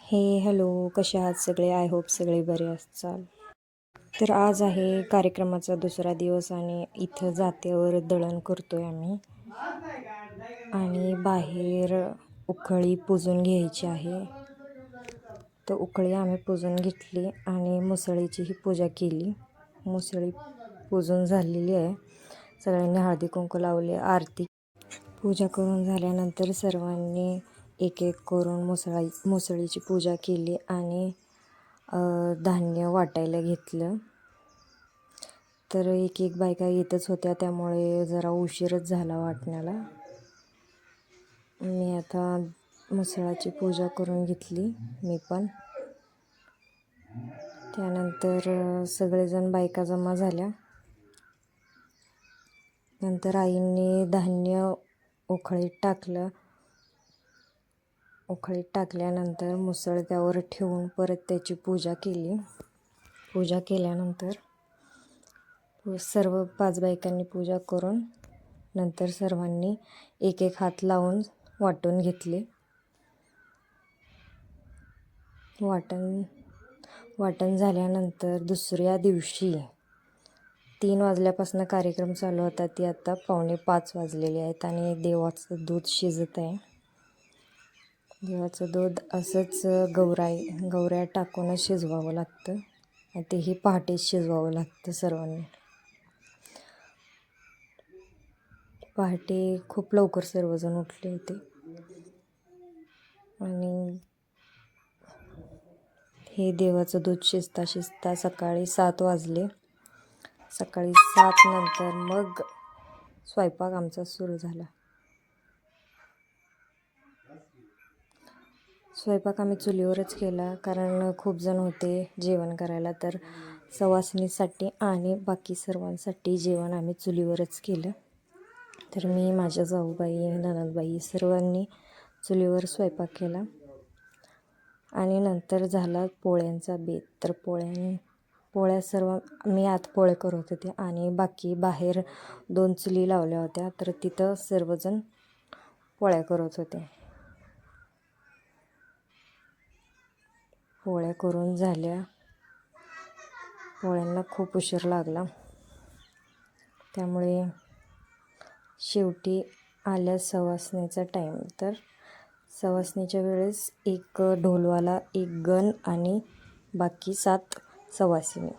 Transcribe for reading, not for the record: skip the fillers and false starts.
Hello, कसे आहात सगळे? आय होप सगळे बरे असाल. तर आज आहे कार्यक्रमाचा दुसरा दिवस आणि इथं जात्यावर दळण करतोय आम्ही. आणि बाहेर उखळी पुजून घ्यायची आहे. तर उखळी आम्ही पुजून घेतली आणि मुसळीचीही पूजा केली. मुसळी पुजून झालेली आहे. सगळ्यांनी हळदी कुंकू लावले. आरती पूजा करून झाल्यानंतर सर्वांनी एक एक करून मुसळीची पूजा केली आणि धान्य वाटायला घेतलं. तर एक एक बायका येतच होत्या, त्यामुळे जरा उशीरच झाला वाटण्याला. मी आता मुसळाची पूजा करून घेतली मी पण. त्यानंतर सगळेजण बायका जमा झाल्या. नंतर आईंनी धान्य उखळीत टाकलं. उखळीत टाकल्यानंतर मुसळ त्यावर ठेवून परत त्याची पूजा केली. पूजा केल्यानंतर सर्व 5 बायकांनी पूजा करून नंतर सर्वांनी एक एक हात लावून वाटून घेतले. वाटण झाल्यानंतर दुसऱ्या दिवशी 3 वाजल्यापासून कार्यक्रम चालू होता. ती आता 4:45 वाजलेले आहेत आणि देवाचं दूध शिजत आहे. देवाचं दूध असंच गवऱ्या टाकूनच शिजवावं लागतं आणि तेही पहाटेच शिजवावं लागतं सर्वांनी. पहाटे खूप लवकर सर्वजण उठले होते आणि हे देवाचं दूध शिजता सकाळी 7 वाजले. सकाळी 7 नंतर मग स्वयंपाक आमचा सुरू झाला. स्वयंपाक आम्ही चुलीवरच केला, कारण खूप जण होते जेवण करायला. तर सवासणीसाठी आणि बाकी सर्वांसाठी जेवण आम्ही चुलीवरच केलं. तर मी, माझ्या जाऊबाई, नणंदबाई सर्वांनी चुलीवर स्वयंपाक केला. आणि नंतर झाला पोळ्यांचा बेत. तर पोळ्या सर्व मी आत पोळे करत होते आणि बाकी बाहेर 2 चुली लावल्या होत्या, तर तिथं सर्वजण पोळ्या करत होते. पोळ्या करून झाल्या. पोळ्यांना खूप उशीर लागला, त्यामुळे शेवटी आल्या सवासणीचा टाईम. तर सवासणीच्या वेळेस एक ढोलवाला, एक गण आणि बाकी 7 सवासिनी.